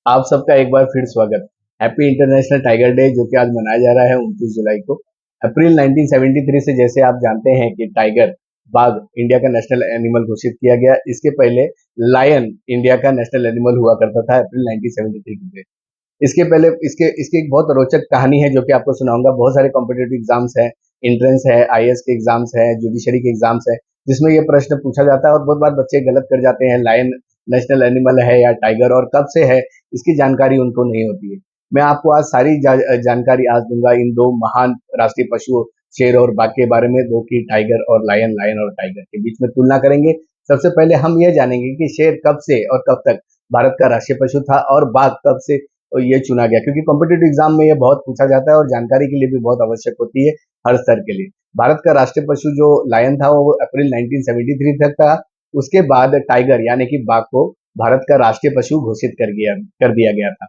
आप सबका एक बार फिर स्वागत। हैप्पी इंटरनेशनल टाइगर डे जो कि आज मनाया जा रहा है 29 जुलाई को। अप्रैल 1973 से जैसे आप जानते हैं कि टाइगर बाघ इंडिया का नेशनल एनिमल घोषित किया गया। इसके पहले लायन इंडिया का नेशनल एनिमल हुआ करता था अप्रैल 1973 के। इसके पहले इसके इसकी एक बहुत रोचक कहानी है जो कि आपको सुनाऊंगा। बहुत सारे कॉम्पिटेटिव एग्जाम्स हैं, एंट्रेंस है, आईएएस के एग्जाम्स हैं, जुडिशरी के एग्जाम्स हैं, जिसमें ये प्रश्न पूछा जाता है और बहुत बार बच्चे गलत कर जाते हैं। लायन नेशनल एनिमल है या टाइगर, और कब से है इसकी जानकारी उनको नहीं होती है। मैं आपको आज सारी जानकारी आज दूंगा इन दो महान राष्ट्रीय पशुओं शेर और बाघ के बारे में, दो की टाइगर और लायन, लायन और टाइगर के बीच में तुलना करेंगे। सबसे पहले हम ये जानेंगे कि शेर कब से और कब तक भारत का राष्ट्रीय पशु था और बाघ कब से और ये चुना गया, क्योंकि कॉम्पिटेटिव एग्जाम में ये बहुत पूछा जाता है और जानकारी के लिए भी बहुत आवश्यक होती है हर स्तर के लिए। भारत का राष्ट्रीय पशु जो लायन था वो अप्रैल 1973 तक था। उसके बाद टाइगर यानी कि बाघ को भारत का राष्ट्रीय पशु घोषित कर दिया गया था।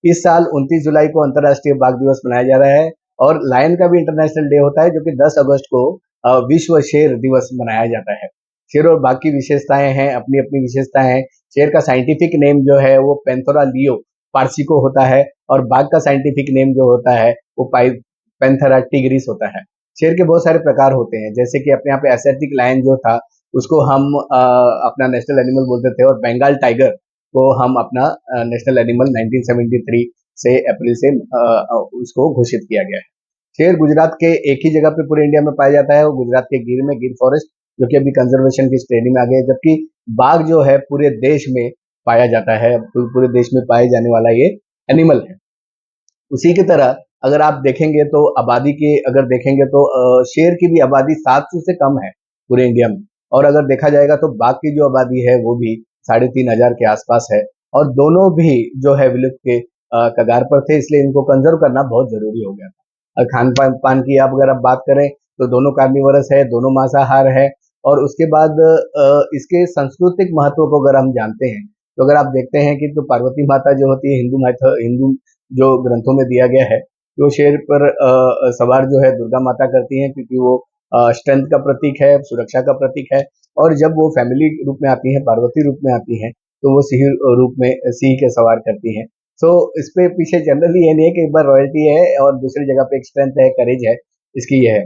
इस साल 29 जुलाई को अंतर्राष्ट्रीय बाघ दिवस मनाया जा रहा है और लायन का भी इंटरनेशनल डे होता है जो कि 10 अगस्त को विश्व शेर दिवस मनाया जाता है। शेर और बाघ की विशेषताएं हैं, अपनी अपनी विशेषताएं हैं। शेर का साइंटिफिक नेम जो है वो पेंथोरा लियो पारसी को होता है और बाघ का साइंटिफिक नेम जो होता है वो पैंथेरा टिग्रिस होता है। शेर के बहुत सारे प्रकार होते हैं, जैसे कि अपने यहाँ पे एशियाटिक लायन जो था उसको हम अपना नेशनल एनिमल बोलते थे और बंगाल टाइगर को हम अपना नेशनल एनिमल 1973 से अप्रैल से उसको घोषित किया गया है। शेर गुजरात के एक ही जगह पे पूरे इंडिया में पाया जाता है, वो गुजरात के गिर में, गिर फॉरेस्ट, जो कि अभी कंजर्वेशन की श्रेणी में आ गया है। जबकि बाघ जो है पूरे देश में पाया जाता है, पूरे देश में पाए जाने वाला ये एनिमल है। उसी की तरह अगर आप देखेंगे तो आबादी के अगर देखेंगे तो शेर की भी आबादी 700 से कम है पूरे इंडिया में, और अगर देखा जाएगा तो बाघ की जो आबादी है वो भी 3,500 के आसपास है। और दोनों भी जो है विलुप्त के कगार पर थे, इसलिए इनको कंजर्व करना बहुत जरूरी हो गया था। और खान पान पान की आप अगर आप बात करें तो दोनों कार्निवरस है, दोनों मांसाहार है। और उसके बाद इसके सांस्कृतिक महत्व को अगर हम जानते हैं तो अगर आप देखते हैं कि तो पार्वती माता जो होती है हिंदू जो ग्रंथों में दिया गया है, वो शेर पर सवार जो है दुर्गा माता करती हैं, क्योंकि वो स्ट्रेंथ का प्रतीक है, सुरक्षा का प्रतीक है। और जब वो फैमिली रूप में आती हैं, पार्वती रूप में आती हैं, तो वो सिंह रूप में सिंह के सवार करती हैं। सो इस पे पीछे जनरली ये नहीं है कि एक बार रॉयल्टी है और दूसरी जगह पे एक स्ट्रेंथ है, करेज है, इसकी ये है।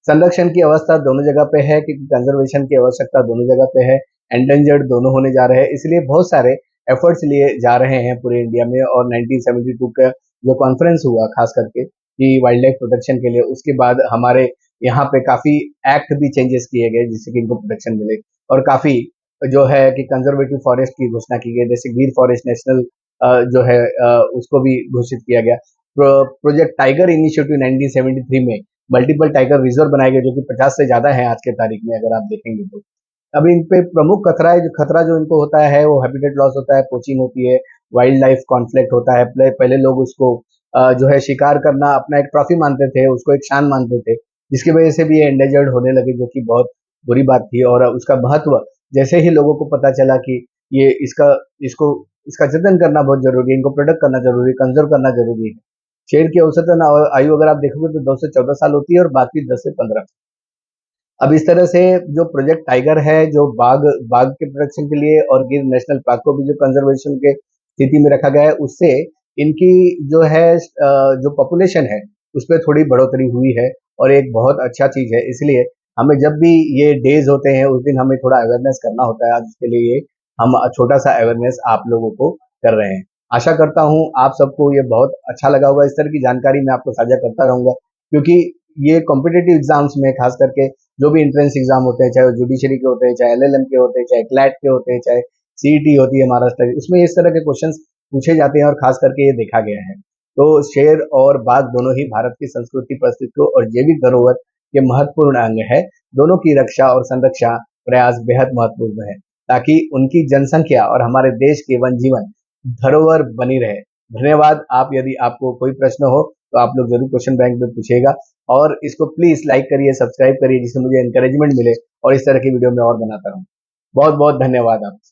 संरक्षण की अवस्था दोनों जगह पे है, क्योंकि कंजर्वेशन की आवश्यकता दोनों जगह पे है। एंडेंजर्ड दोनों होने जा रहे हैं, इसलिए बहुत सारे एफर्ट्स लिए जा रहे हैं पूरे इंडिया में। और 1972 का जो कॉन्फ्रेंस हुआ खास करके कि वाइल्ड लाइफ प्रोटेक्शन के लिए, उसके बाद हमारे यहाँ पे काफी एक्ट भी चेंजेस किए गए जिससे कि इनको प्रोटेक्शन मिले। और काफी जो है कि कंजर्वेटिव फॉरेस्ट की घोषणा की गई, जैसे गिर फॉरेस्ट नेशनल जो है उसको भी घोषित किया गया। प्रोजेक्ट टाइगर इनिशिएटिव 1973 में मल्टीपल टाइगर रिजर्व बनाए गए जो कि 50 से ज्यादा है आज के तारीख में अगर आप देखेंगे तो। अब इन पे प्रमुख खतरा जो इनको होता है वो हैबिटेट लॉस होता है, पोचिंग होती है, वाइल्ड लाइफ कॉन्फ्लिक्ट होता है। पहले लोग उसको जो है शिकार करना अपना एक ट्रॉफी मानते थे, उसको एक शान मानते थे, जिसकी वजह से भी ये एंडेंजर्ड होने लगे, जो कि बहुत बुरी बात थी। और उसका महत्व जैसे ही लोगों को पता चला कि ये इसको इसका जतन करना बहुत जरूरी है, इनको प्रोटेक्ट करना जरूरी है, कंजर्व करना जरूरी है। शेर की औसतन आयु अगर आप देखोगे तो 2 से 14 साल होती है और बाकी 10 से 15। अब इस तरह से जो प्रोजेक्ट टाइगर है जो बाघ बाघ के प्रोटेक्शन के लिए और गिर नेशनल पार्क को भी जो कंजर्वेशन के स्थिति में रखा गया है, उससे इनकी जो है जो पॉपुलेशन है उस पर थोड़ी बढ़ोतरी हुई है और एक बहुत अच्छा चीज है। इसलिए हमें जब भी ये डेज होते हैं उस दिन हमें थोड़ा अवेयरनेस करना होता है। आज उसके लिए ये हम छोटा सा अवेयरनेस आप लोगों को कर रहे हैं। आशा करता हूँ आप सबको ये बहुत अच्छा लगा होगा। इस तरह की जानकारी मैं आपको साझा करता रहूंगा, क्योंकि ये कॉम्पिटेटिव एग्जाम्स में खास करके जो भी एंट्रेंस एग्जाम होते हैं, चाहे वो जुडिशरी के होते हैं, चाहे एलएलएम के होते हैं, चाहे क्लैट के होते हैं, चाहे सीईटी होती है महाराष्ट्र की, उसमें इस तरह के क्वेश्चंस पूछे जाते हैं और खास करके ये देखा गया है। तो शेर और बाघ दोनों ही भारत की संस्कृति, परिस्थितियों और जैविक धरोहर के महत्वपूर्ण अंग है। दोनों की रक्षा और संरक्षा प्रयास बेहद महत्वपूर्ण है, ताकि उनकी जनसंख्या और हमारे देश के वन जीवन धरोहर बनी रहे। धन्यवाद। आप यदि आपको कोई प्रश्न हो तो आप लोग जरूर क्वेश्चन बैंक में पूछेगा, और इसको प्लीज लाइक करिए, सब्सक्राइब करिए, जिससे मुझे एनकरेजमेंट मिले और इस तरह की वीडियो में और बनाता रहूं। बहुत बहुत धन्यवाद आपसे।